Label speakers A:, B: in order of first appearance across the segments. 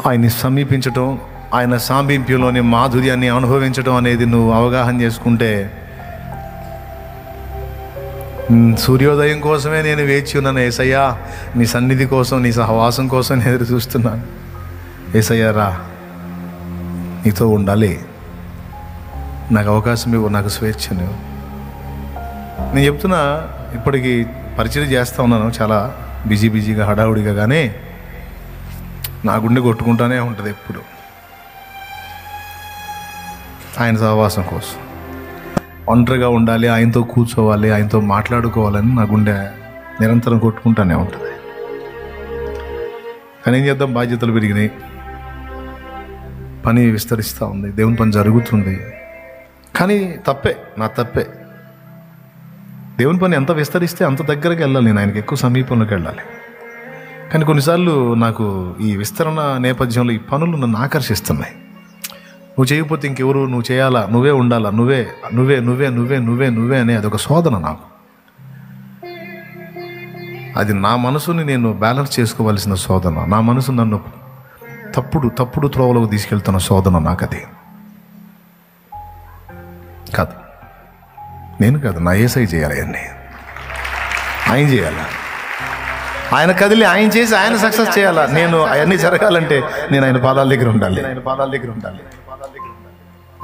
A: ఆయన్ని సమీపించటం, ఆయన సామీప్యంలోని మాధుర్యాన్ని అనుభవించడం అనేది నువ్వు అవగాహన చేసుకుంటే, సూర్యోదయం కోసమే నేను వేచి ఉన్నాను యేసయ్యా, నీ సన్నిధి కోసం, నీ సహవాసం కోసం నేను ఎదురు చూస్తున్నాను. యేసయ్యా రా, నీతో ఉండాలి, నాకు అవకాశం ఇవ్వు, నాకు స్వేచ్ఛ నువ్వు. నేను చెప్తున్నా, ఇప్పటికి పరిచయం చేస్తూ ఉన్నాను చాలా బిజీగా హడావుడిగా, కానీ నా గుండె కొట్టుకుంటానే ఉంటుంది ఎప్పుడు ఆయన సహవాసం కోసం. ఒంటరిగా ఉండాలి, ఆయనతో కూర్చోవాలి, ఆయనతో మాట్లాడుకోవాలని నా గుండె నిరంతరం కొట్టుకుంటానే ఉంటుంది. కానీ ఏం చేద్దాం, బాధ్యతలు పెరిగినాయి, పని విస్తరిస్తూ ఉంది, దేవుని పని జరుగుతుంది. కానీ తప్పే, నా తప్పే. దేవుని పని ఎంత విస్తరిస్తే అంత దగ్గరికి వెళ్ళాలి, నేను ఆయనకి ఎక్కువ సమీపంలోకి వెళ్ళాలి. కానీ కొన్నిసార్లు నాకు ఈ విస్తరణ నేపథ్యంలో ఈ పనులు నన్ను ఆకర్షిస్తున్నాయి. నువ్వు చేయకపోతే ఇంకెవరు, నువ్వు చేయాలా, నువ్వే ఉండాలా, నువ్వే నువ్వే నువ్వే నువ్వే నువ్వే నువ్వే అనే అదొక శోధన నాకు. అది నా మనసుని నేను బ్యాలెన్స్ చేసుకోవాల్సిన శోధన, నా మనసు నన్ను తప్పుడు త్రోవలకు తీసుకెళ్తున్న శోధన నాకు. అది కాదు, నేను కాదు, నా యేసయ్య చేయాలి అన్నీ. ఆయన చేయాలా, ఆయన కదిలి ఆయన చేసి ఆయన సక్సెస్ చేయాలా. నేను అవన్నీ జరగాలంటే నేను ఆయన పాదాల దగ్గర ఉండాలి.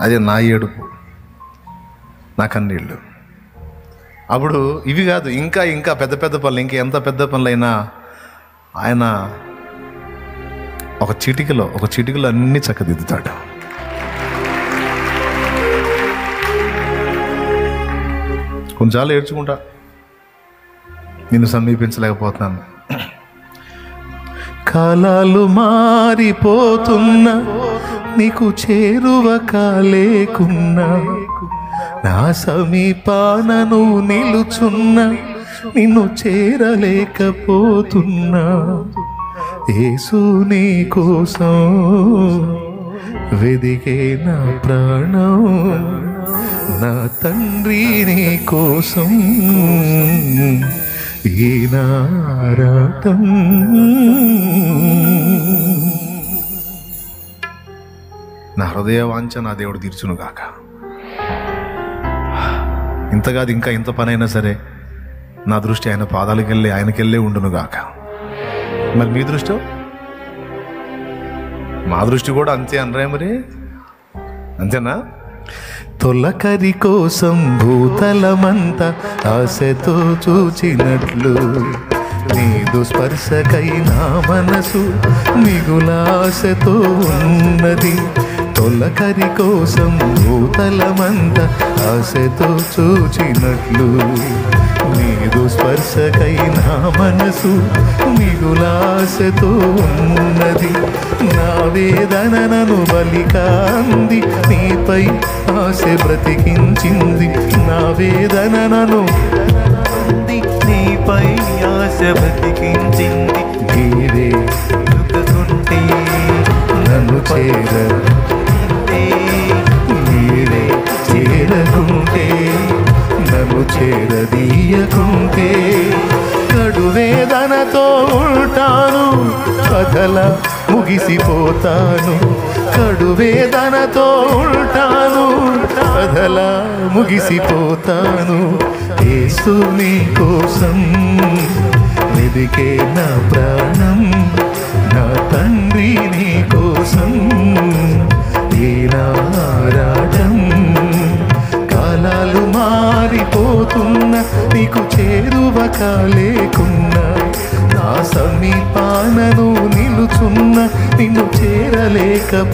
A: అదే నా ఏడుపు, నా కన్నీళ్ళు. అప్పుడు ఇవి కాదు, ఇంకా ఇంకా పెద్ద పెద్ద పనులు, ఇంకా ఎంత పెద్ద పనులైనా ఆయన ఒక చిటికలో అన్నీ చక్కదిద్దుతాడు. కొంచెం ఏడ్చుకుంటా, నిన్ను సమీపించలేకపోతున్నాను. కాలాలు మారిపోతున్నా, నీకు చేరువ కాలేకున్నా, నా సమీపాన నువ్వు నిలుచున్నా, నిన్ను చేరలేకపోతున్నా. యేసు నీ కోసం వెదికే నా ప్రాణం, నా తండ్రి నీ కోసం ఈ నారాటం. నా హృదయ వాంఛ నా దేవుడు తీర్చునుగాక. ఇంతకాదు, ఇంకా ఇంత పనైనా సరే నా దృష్టి ఆయన పాదాలకెళ్ళి ఆయనకెళ్ళే ఉండునుగాక. మరి మీ దృష్టి, మా దృష్టి కూడా అంతే అనరా? మరి అంతేనా? తొలకరి కోసం భూతలమంతా ఆశతో చూచినట్లు, నీదు స్పర్శకై నా మనసు మిగులాశతో ఉన్నది. తొలకరి కోసం భూతలమంతా ఆశతో చూచినట్లు, నీదు స్పర్శకై నా మనసు మిగులాశతో ఉన్నది. నా వేదనను బలికాంది, నీపై ఆశ బ్రతికించింది. నా వేదనను
B: నీపై ఆశ బ్రతికించింది.
A: నీవే
B: దుఃఖుంటే
A: నన్ను చేరకుంటే, నీవే చేరకుంటే నన్ను చేరదీయకుంటే, కడువేదనతో ఉంటాను, కథలా ముగిసిపోతాను. కడువేదనతో ఉంటాను, కథలా ముగిసిపోతాను. యేసు నీ కోసం వెదికే నా ప్రాణం, నా తండ్రి నీ కోసం ఈ నారాటం. కాలాలు మారిపోతున్నా, నీకు చేరువ కాలేకున్నా, నా సమీపానను నిలుచున్నా, నిన్ను చేరలేకపోతున్నా.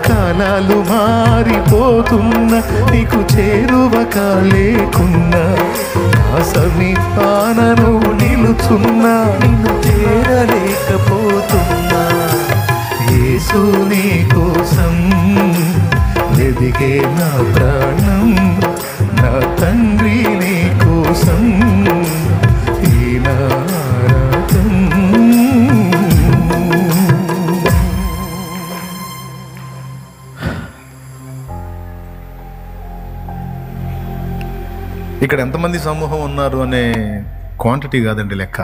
A: కాలాలు మారిపోతున్నా, నీకు చేరువ కాలేకున్నా, నా సమీపానను నిలుచున్నా,
B: నిన్ను చేరలేకపోతున్నా.
A: యేసు నీ కోసం వెదికే నా ప్రాణం, నా తండ్రి నీ కోసం ఈ నారాటం. ఇక్కడ ఎంతమంది సమూహం ఉన్నారు అనే క్వాంటిటీ కాదండి లెక్క.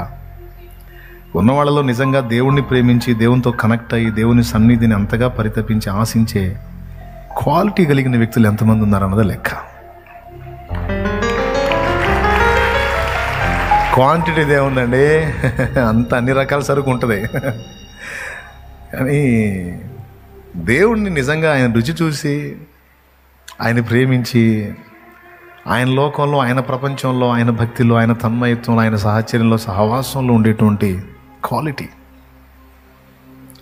A: ఉన్న వాళ్ళలో నిజంగా దేవుణ్ణి ప్రేమించి దేవునితో కనెక్ట్ అయ్యి దేవుని సన్నిధిని అంతగా పరితపించి ఆశించే క్వాలిటీ కలిగిన వ్యక్తులు ఎంతమంది ఉన్నారన్నదే లెక్క. క్వాంటిటీ ఏముందండి, అంత అన్ని రకాల సరుకు ఉంటుంది. కానీ దేవుణ్ణి నిజంగా ఆయన రుచి చూసి ఆయన ప్రేమించి ఆయన లోకంలో, ఆయన ప్రపంచంలో, ఆయన భక్తిలో, ఆయన తన్మయత్వంలో, ఆయన సహచర్యంలో, సహవాసంలో ఉండేటువంటి క్వాలిటీ,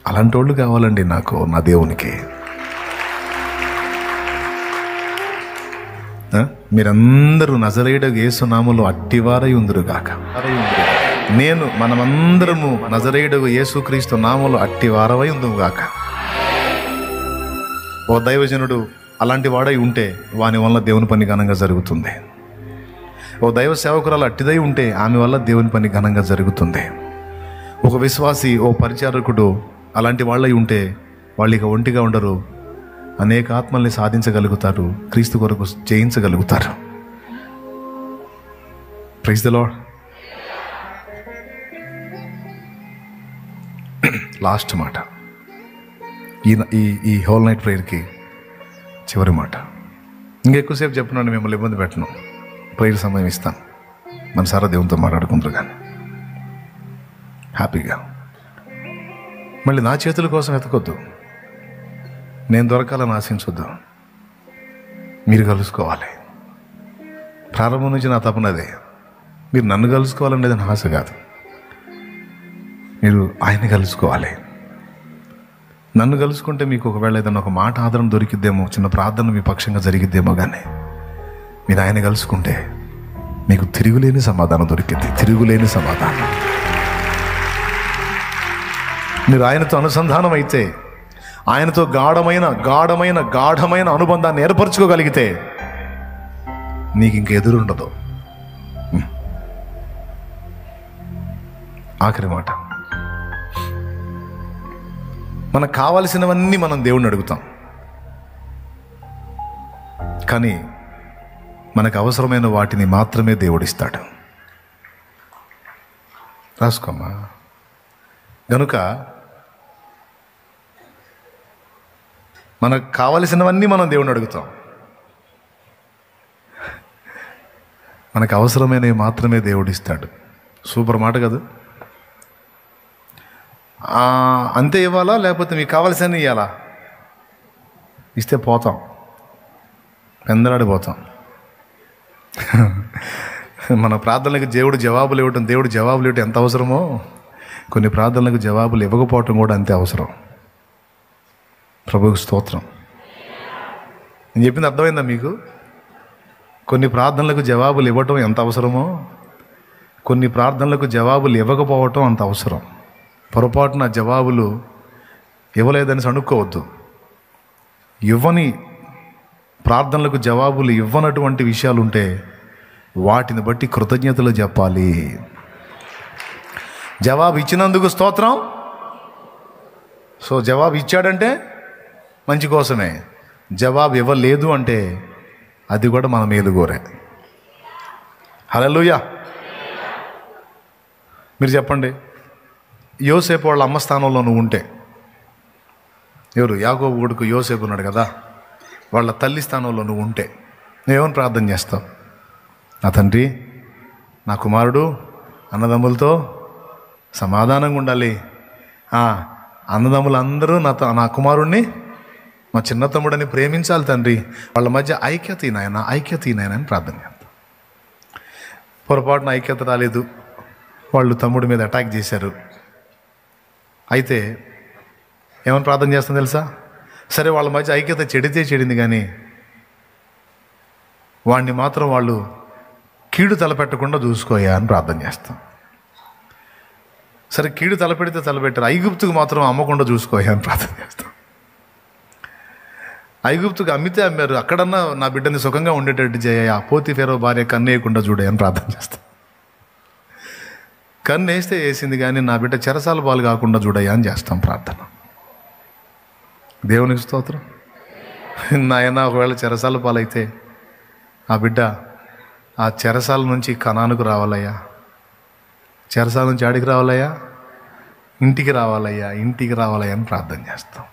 A: అలాంటి వాళ్ళు కావాలండి నాకు, నా దేవునికి. మీరందరూ నజరేయుడగు యేసు నామములో అట్టివారై ఉందురుగాక. మనమందరము నజరేయుడగు యేసుక్రీస్తు నామములో అట్టివారవై ఉందురుగాక. ఓ దైవజనుడు అలాంటి వాడై ఉంటే వాని వల్ల దేవుని పని ఘనంగా జరుగుతుంది. ఓ దైవ సేవకురాలు అట్టిదై ఉంటే ఆమె వల్ల దేవుని పని ఘనంగా జరుగుతుంది. ఒక విశ్వాసి, ఓ పరిచారకుడు అలాంటి వాళ్ళై ఉంటే వాళ్ళు ఇక ఒంటిగా ఉండరు, అనేక ఆత్మల్ని సాధించగలుగుతారు, క్రీస్తు కొరకు జయించగలుగుతారు. Praise the lord. లాస్ట్ మాట, ఈ హోల్ నైట్ ప్రేయర్కి చివరి మాట. ఇంకెక్కువసేపు చెప్పినాను, మిమ్మల్ని ఇబ్బంది పెట్టను. ప్రేయర్ సమయం ఇస్తాను, మన సారా దేవునితో మాట్లాడుకుంటారు కానీ హ్యాపీగా. మళ్ళీ నా చేతుల కోసం వెతకొద్దు, నేను దొరకాలని ఆశించొద్దు. మీరు కలుసుకోవాలి. ప్రారంభం నుంచి నా తపనదే. మీరు నన్ను కలుసుకోవాలనేది నా ఆశ కాదు, మీరు ఆయన్ని కలుసుకోవాలి. నన్ను కలుసుకుంటే మీకు ఒకవేళ ఏదైనా ఒక మాట ఆదరణ దొరికిద్దేమో, చిన్న ప్రార్థన మీ పక్షంగా జరిగిద్దేమో, కానీ మీరు ఆయన కలుసుకుంటే మీకు తిరుగులేని సమాధానం దొరికింది, తిరుగులేని సమాధానం. మీరు ఆయనతో అనుసంధానం అయితే, ఆయనతో గాఢమైన అనుబంధాన్ని ఏర్పరచుకోగలిగితే నీకు ఇంక ఎదురుండదు. ఆఖరి మాట, మనకు కావలసినవన్నీ మనం దేవుణ్ణి అడుగుతాం, కానీ మనకు అవసరమైన వాటిని మాత్రమే దేవుడిస్తాడు. రాసుకోమ్మా. గనుక మనకు కావలసినవన్నీ మనం దేవుణ్ణి అడుగుతాం, మనకు అవసరమైనవి మాత్రమే దేవుడిస్తాడు. సూపర్ మాట కదా. అంతే ఇవ్వాలా, లేకపోతే మీకు కావాల్సిన ఇవ్వాలా? ఇస్తే పోతాం, పెందలాడిపోతాం. మన ప్రార్థనలకు దేవుడు జవాబులు ఇవ్వటం ఎంత అవసరమో, కొన్ని ప్రార్థనలకు జవాబులు ఇవ్వకపోవటం కూడా అంతే అవసరం. ప్రభువుకి స్తోత్రం. నేను చెప్పింది అర్థమైందా మీకు? కొన్ని ప్రార్థనలకు జవాబులు ఇవ్వటం ఎంత అవసరమో, కొన్ని ప్రార్థనలకు జవాబులు ఇవ్వకపోవటం అంత అవసరం. పొరపాటున జవాబులు ఇవ్వలేదని అనుకోవద్దు. ఇవ్వని ప్రార్థనలకు జవాబులు ఇవ్వనటువంటి విషయాలు ఉంటే వాటిని బట్టి కృతజ్ఞతలు చెప్పాలి. జవాబు ఇచ్చినందుకు స్తోత్రం. సో జవాబు ఇచ్చాడంటే మంచి కోసమే, జవాబు ఇవ్వలేదు అంటే అది కూడా మన మేలుగోరే. హల్లెలూయా. మీరు చెప్పండి, యోసేపు వాళ్ళ అమ్మ స్థానంలో నువ్వు ఉంటే, ఎవరు యాకోబు కొడుకు యోసేపు ఉన్నాడు కదా, వాళ్ళ తల్లి స్థానంలో నువ్వు ఉంటే నువ్వేమని ప్రార్థన చేస్తావు? నా తండ్రి, నా కుమారుడు అన్నదమ్ములతో సమాధానంగా ఉండాలి, అన్నదమ్ములందరూ నా కుమారుణ్ణి మా చిన్న తమ్ముడని ప్రేమించాలి తండ్రి, వాళ్ళ మధ్య ఐక్యత నాయన అని ప్రార్థన చేస్తాం. పొరపాటున ఐక్యత రాలేదు, వాళ్ళు తమ్ముడి మీద అటాక్ చేశారు. అయితే ఏమని ప్రార్థన చేస్తాం తెలుసా? సరే వాళ్ళ మధ్య ఐక్యత చెడింది, కానీ వాడిని మాత్రం వాళ్ళు కీడు తలపెట్టకుండా చూసుకోయా అని ప్రార్థన చేస్తాం. సరే కీడు తలపెడితే తలపెట్టారు, ఐగుప్తుకు మాత్రం అమ్మకుండా చూసుకోయా అని ప్రార్థన చేస్తాం. ఐగుప్తుకు అమ్మితే అమ్మారు, అక్కడన్నా నా బిడ్డని సుఖంగా ఉండేటట్టు చేయ, పోతిఫేరో భార్య కన్నేయకుండా చూడే అని ప్రార్థన చేస్తాం. కన్ను వేస్తే వేసింది, కానీ నా బిడ్డ చెరసాల పాలు కాకుండా చూడయ్యా అని చేస్తాం ప్రార్థన. దేవునికి స్తోత్రం. నాయన ఒకవేళ చెరసాల పాలైతే ఆ బిడ్డ ఆ చెరసాల నుంచి కనానుకు రావాలయ్యా, చెరసాల నుంచి ఆడికి రావాలయ్యా, ఇంటికి రావాలయ్యా, ఇంటికి రావాలయ్యా అని ప్రార్థన చేస్తాం.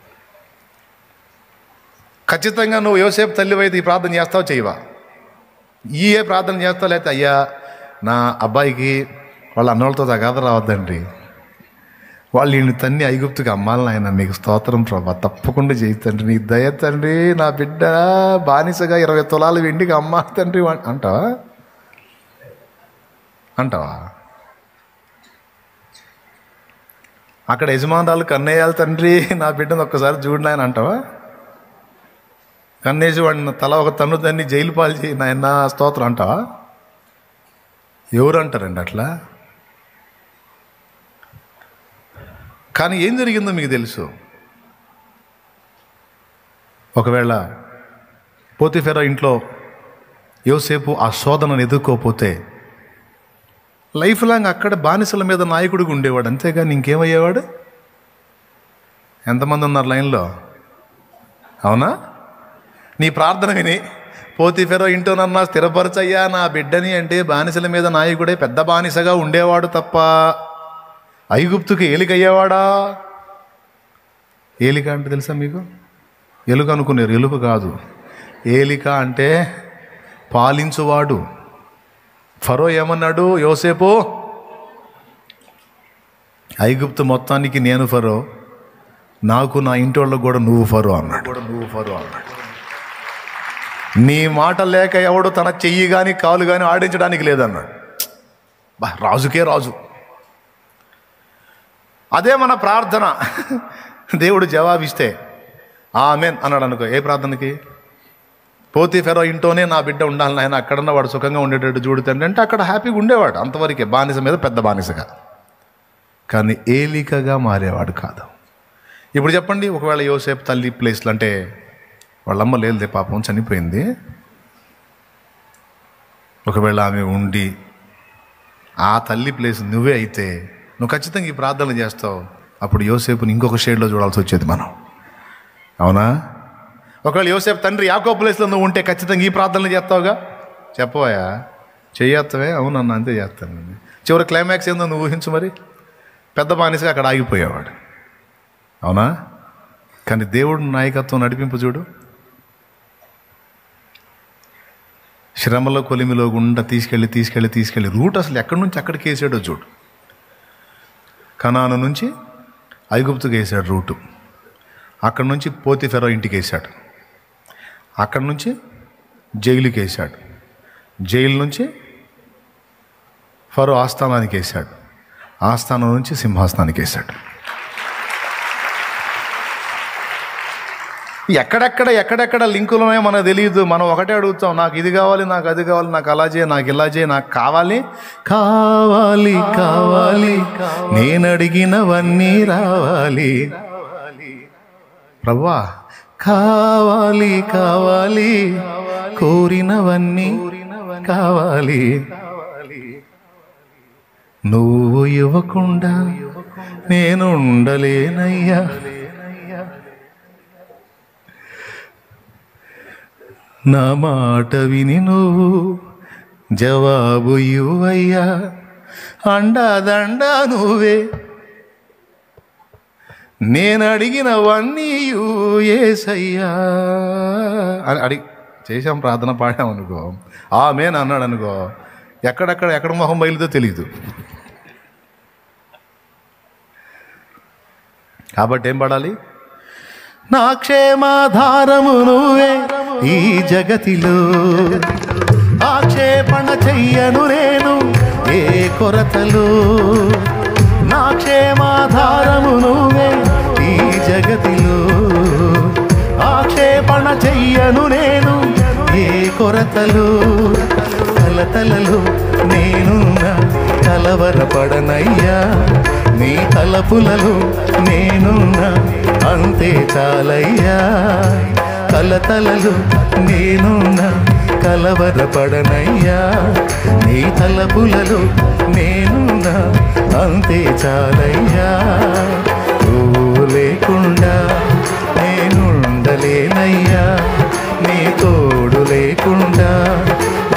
A: ఖచ్చితంగా నువ్వు యోసేపు తల్లివైతే ఈ ప్రార్థన చేస్తావు చేయవా? ఏ ప్రార్థన చేస్తావు? లేకపోతే అయ్యా నా అబ్బాయికి వాళ్ళ అన్నోళ్ళతో తగాద రావద్దండి, వాళ్ళు ఈయన తన్ని ఐగుప్తుకి అమ్మాలని ఆయన, నీకు స్తోత్రం ప్రభా, తప్పకుండా చేయి తండ్రి, నీ దయ తండ్రి, నా బిడ్డ బానిసగా 20 తులాలు వెండికి అమ్మా తండ్రి అంటావా? అంటావా? అక్కడ యజమానురాలు కన్నేయాలి తండ్రి, నా బిడ్డను ఒక్కసారి చూడు నాయన అంటావా? కన్నేసి వాడిని తల ఒక తన్ను తన్ని జైలు పాలు చేయి నాయన స్తోత్రం అంటావా? ఎవరు అంటారండి అట్లా? కానీ ఏం జరిగిందో మీకు తెలుసు. ఒకవేళ పోతీఫెరా ఇంట్లో యోసేపు ఆ శోధనను ఎదుర్కోపోతే లైఫ్ లాంగ్ అక్కడ బానిసల మీద నాయకుడిగా ఉండేవాడు, అంతేగాని ఇంకేమయ్యేవాడు? ఎంతమంది ఉన్నారు లైన్లో? అవునా? నీ ప్రార్థన విని పోతీఫెరా ఇంటోనన్నా స్థిరపరచయ్యా నా బిడ్డని అంటే బానిసల మీద నాయకుడే పెద్ద బానిసగా ఉండేవాడు తప్ప ఐగుప్తుకి ఏలిక అయ్యేవాడా? ఏలిక అంటే తెలుసా మీకు? ఎలుక అనుకున్నారు, ఎలుక కాదు. ఏలిక అంటే పాలించువాడు. ఫరో ఏమన్నాడు? యోసేపు ఐగుప్తు మొత్తానికి నేను ఫరో, నాకు నా ఇంటి వాళ్ళకు కూడా నువ్వు ఫరో అన్నాడు. నీ మాట లేక ఎవడు తన చెయ్యి కానీ కాలు కానీ ఆడించడానికి లేదన్నాడు. రాజుకే రాజు. అదే మన ప్రార్థన. దేవుడు జవాబిస్తే ఆమేన్ అన్నాడు అనుకో. ఏ ప్రార్థనకి? పోతీఫెరా ఇంట్లోనే నా బిడ్డ ఉండాలి నాయన, అక్కడన్నా వాడు సుఖంగా ఉండేటట్టు చూడుతండి అంటే అక్కడ హ్యాపీగా ఉండేవాడు, అంతవరకే. బానిస మీద పెద్ద బానిసగా, కానీ ఏలికగా మారేవాడు కాదు. ఇప్పుడు చెప్పండి, ఒకవేళ యోసేపు తల్లి ప్లేస్లో, అంటే వాళ్ళమ్మ లేదే పాపం చనిపోయింది, ఒకవేళ ఆమె ఉండి ఆ తల్లి ప్లేస్ నువ్వే అయితే నువ్వు ఖచ్చితంగా ఈ ప్రార్థనలు చేస్తావు. అప్పుడు యోసేపుని ఇంకొక షేడ్లో చూడాల్సి వచ్చేది మనం. అవునా? ఒకవేళ యోసేపు తండ్రి యాకోబు ప్లేస్లో నువ్వు ఉంటే ఖచ్చితంగా ఈ ప్రార్థనలు చేస్తావుగా? చెప్పవా? చేయత్తవే? అవునన్నా, అంతే చేస్తాను. చివరి క్లైమాక్స్ ఏందో నువ్వు ఊహించు. మరి పెద్ద బానిసగా అక్కడ ఆగిపోయేవాడు. అవునా? కానీ దేవుడు నాయకత్వం నడిపింపు చూడు. శ్రమలో కొలిమిలో గుండా తీసుకెళ్ళి రూట్ అసలు ఎక్కడి నుంచి అక్కడికి వేసాడో చూడు. కనాను నుంచి ఐగుప్తుకి వేసాడు రూటు, అక్కడి నుంచి పోతీఫెరా ఇంటికి వేసాడు, అక్కడి నుంచి జైలుకి వేసాడు, జైలు నుంచి ఫరో ఆస్థానానికి వేసాడు, ఆస్థానం నుంచి సింహాసనానికి వేసాడు. ఎక్కడెక్కడ లింకులు ఉన్నాయో మనకు తెలియదు. మనం ఒకటే అడుగుతాం, నాకు ఇది కావాలి, నాకు అది కావాలి, నాకు అలా చేయి, నాకు ఇలా చేయి, నాకు కావాలి కావాలి కావాలి, నేను అడిగినవన్నీ రావాలి ప్రభువా, కావాలి కావాలి, కోరినవన్నీ కావాలి, నువ్వు ఇవ్వకుండా నేను ఉండలేనయ్యా, నా మాట విని నువ్వు జవాబు ఇవ్వయ్యా, అండాదండా నువ్వే, నేను అడిగినవన్నీ యేసయ్యా అని అడిగి చేసాం, ప్రార్థన పాడామనుకో, ఆమేన్ అన్నాడు అనుకో, ఎక్కడ మొహం బయలుదో తెలియదు. కాబట్టి ఏం పడాలి? నా క్షేమాధారము నువ్వే ఈ జగతిలో, ఆక్షేపణ చెయ్యను నేను ఏ కొరతలు, నా క్షేమాధారము నువ్వే ఈ జగతిలో, ఆక్షేపణ చెయ్యను నేను ఏ కొరతలు, కలతలలో నేను కలవరపడనయ్యా, నీ తలపులలో నేనున్నా అంతే చాలయ్యా, కలతలలో నేనున్నా కలవరపడనయ్యా, నీ తలపులలో నేనున్నా అంతే చాలయ్యా, నువ్వు లేకుండా నేనుండలేనయ్యా, నీ తోడు లేకుండా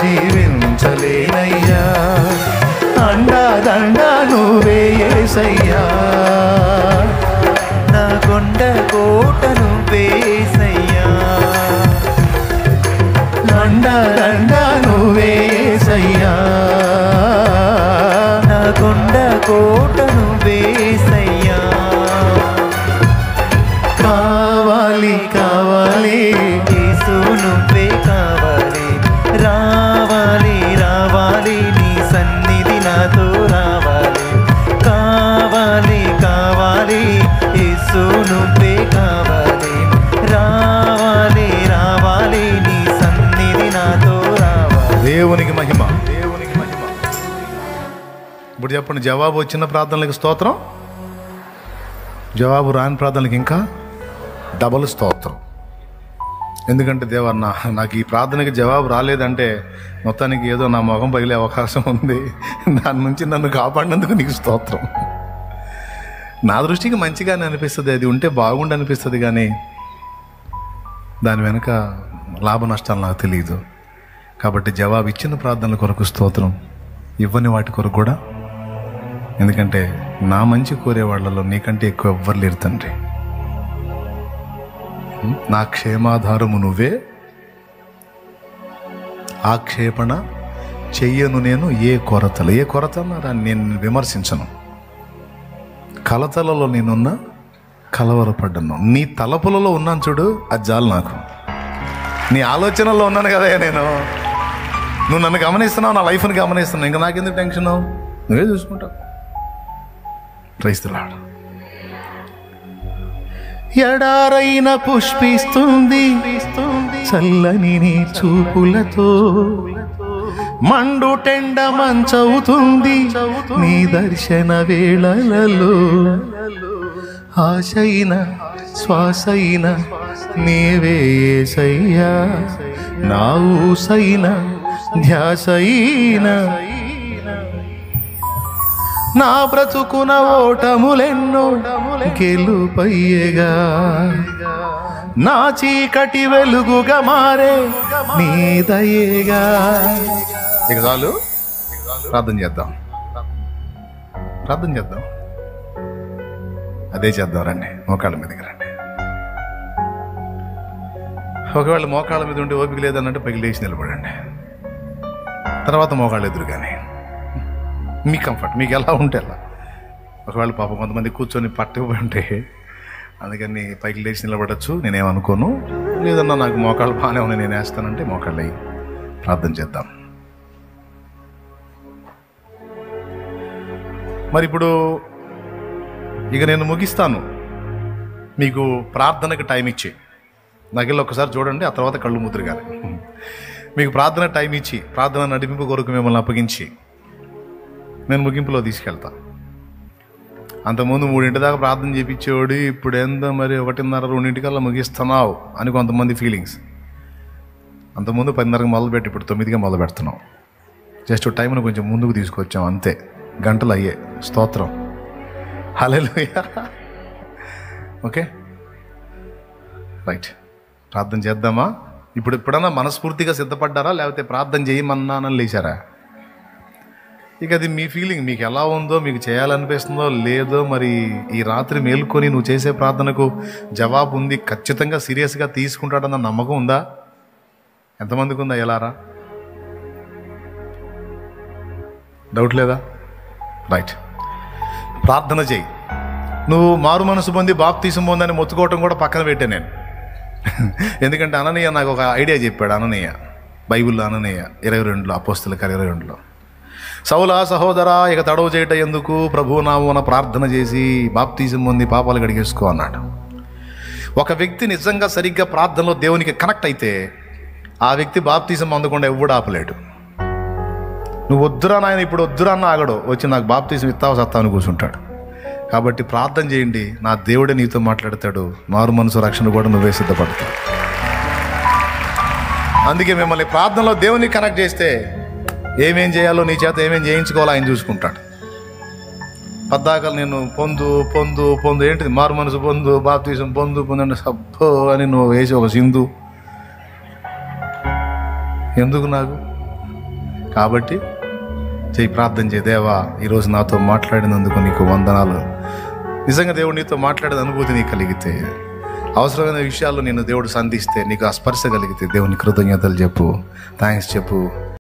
A: జీవించలేనయ్యా, అండాదండా నువ్వే యేసయ్యా. చెప్పండి, జవాబు వచ్చిన ప్రార్థనలకు స్తోత్రం, జవాబు రాని ప్రార్థనలకు ఇంకా డబల్ స్తోత్రం. ఎందుకంటే దేవన్నా నాకు ఈ ప్రార్థనకి జవాబు రాలేదంటే మొత్తానికి ఏదో నా మొహం పగిలే అవకాశం ఉంది, దాని నుంచి నన్ను కాపాడినందుకు నీకు స్తోత్రం. నా దృష్టికి మంచిగానే అనిపిస్తుంది, అది ఉంటే బాగుండి అనిపిస్తుంది, కానీ దాని వెనుక లాభ నష్టాలు నాకు తెలియదు. కాబట్టి జవాబు ఇచ్చిన ప్రార్థనల కొరకు స్తోత్రం, ఇవ్వని వాటి కొరకు కూడా. ఎందుకంటే నా మంచి కోరే వాళ్ళలో నీకంటే ఎక్కువ ఎవ్వరు లేరు తండ్రి. నా క్షేమాధారము నువ్వే, ఆక్షేపణ చెయ్యను నేను ఏ కొరతలు. ఏ కొరత అన్నారా నేను విమర్శించను. కలతలలో నేనున్నా, కలవరపడ్డాను. నీ తలపులలో ఉన్నాను చూడు, అది చాలు నాకు. నీ ఆలోచనలో ఉన్నాను కదా నేను, నువ్వు నన్ను గమనిస్తున్నావు, నా లైఫ్ని గమనిస్తున్నావు, ఇంకా నాకెందుకు టెన్షన్, నువ్వే చూసుకుంటావు. క్రైస్తలాడు. ఎడారైన పుష్పిస్తుంది చల్లని నీ చూపులతో, మండు టెండ మంచవుతుంది నీ దర్శన వేళలలో. ఆశైన శ్వాసైన నీవే యేసయ్యా, నా ఊసైన ధ్యాసైన, నా బ్రతుకున ఓటములెన్నో గెలుపయ్యేగా, నా చీకటి వెలుగుగా మారే నీ దయేగా. ఇక చాలు, ప్రార్థన చేద్దాం, ప్రార్థన చేద్దాం. అదే చేద్దాం, రండి మోకాళ్ళ మీదకి రండి. ఒకవేళ మోకాళ్ళ మీద ఉంటే ఓపిక లేదన్నట్టు పైకి లేచి నిలబడండి. తర్వాత మోకాళ్ళు ఎదురు, కానీ మీ కంఫర్ట్ మీకు ఎలా ఉంటే అలా. ఒకవేళ పాపం కొంతమంది కూర్చొని పట్టుకుపోయి ఉంటే అందుకని పైకి లేచి నిలబడచ్చు, నేనేమనుకోను. లేదన్నా నాకు మోకాళ్ళు బాగానే ఉన్నాయి, నేను వేస్తానంటే మోకాళ్ళు అయ్యి ప్రార్థన చేద్దాం. మరి ఇప్పుడు ఇక నేను ముగిస్తాను. మీకు ప్రార్థనకు టైం ఇచ్చి నాకెళ్ళి ఒక్కసారి చూడండి, ఆ తర్వాత కళ్ళు ముద్రగాలి. మీకు ప్రార్థన టైం ఇచ్చి, ప్రార్థన నడిపింపు కొరకు మిమ్మల్ని అప్పగించి నేను ముగింపులో తీసుకెళ్తా. అంతకుముందు 3 దాకా ప్రార్థన చేయించేవాడు, ఇప్పుడు ఏందో మరి 1:30, 2 ముగిస్తున్నావు అని కొంతమంది ఫీలింగ్స్. అంతకుముందు 10:30 మొదలుపెట్టి ఇప్పుడు 9గా మొదలు పెడుతున్నాం. జస్ట్ టైంను కొంచెం ముందుకు తీసుకొచ్చాం అంతే. గంటలు అయ్యే. స్తోత్రం, హల్లెలూయా. ఓకే రైట్, ప్రార్థన చేద్దామా? ఎప్పుడన్నా మనస్ఫూర్తిగా సిద్ధపడ్డారా, లేకపోతే ప్రార్థన చేయమన్నానని లేచారా? ఇక అది మీ ఫీలింగ్, మీకు ఎలా ఉందో, మీకు చేయాలనిపిస్తుందో లేదో. మరి ఈ రాత్రి మేల్కొని నువ్వు చేసే ప్రార్థనకు జవాబు ఉంది, ఖచ్చితంగా సీరియస్గా తీసుకుంటాడన్న నమ్మకం ఉందా? ఎంతమందికి ఉందా? ఎలారా? డౌట్ లేదా? రైట్, ప్రార్థన చేయి. నువ్వు మారు మనసు పొంది బాప్తీసం పొందని మొత్తుకోవటం కూడా పక్కన పెట్టా నేను. ఎందుకంటే అననీయ నాకు ఒక ఐడియా చెప్పాడు. అననీయ బైబిల్లో, అననీయ 22 అపోస్తల కార్యాలు 22లో, సౌలా సహోదరా ఇక తడవు చేయట ఎందుకు, ప్రభువు నామమున ప్రార్థన చేసి బాప్తీసం పొంది పాపాలు కడిగేసుకో అన్నాడు. ఒక వ్యక్తి నిజంగా సరిగ్గా ప్రార్థనలో దేవునికి కనెక్ట్ అయితే ఆ వ్యక్తి బాప్తీసం అందకుండా ఎవ్వడు ఆపలేడు. నువ్వు వద్దురా నాయన, ఇప్పుడు వద్దురా అన్న ఆగడు, వచ్చి నాకు బాప్తీసం ఇస్తావు సత్తా అని కూర్చుంటాడు. కాబట్టి ప్రార్థన చేయండి, నా దేవుడే నీతో మాట్లాడతాడు. మారు మనసు రక్షణ కూడా నువ్వే సిద్ధపడతావు. అందుకే మిమ్మల్ని ప్రార్థనలో దేవుని కనెక్ట్ చేస్తే ఏమేం చేయాలో, నీ చేత ఏమేం చేయించుకోవాలో ఆయన చూసుకుంటాడు. పద్దాకలు నేను పొందు పొందు పొందు ఏంటిది, మారు మనసు పొందు, బాప్తీసం పొందు పొందండి సబ్బో అని నువ్వు వేసి ఒక సింధు ఎందుకు నాకు? కాబట్టి చేయి, ప్రార్థన చేయి. దేవా ఈరోజు నాతో మాట్లాడినందుకు నీకు వందనాలు. నిజంగా దేవుడు నీతో మాట్లాడేది అనుభూతి నీకు కలిగితే, అవసరమైన విషయాల్లో నేను దేవుడు సంధిస్తే, నీకు ఆ స్పర్శ కలిగితే దేవుని కృతజ్ఞతలు చెప్పు, థ్యాంక్స్ చెప్పు.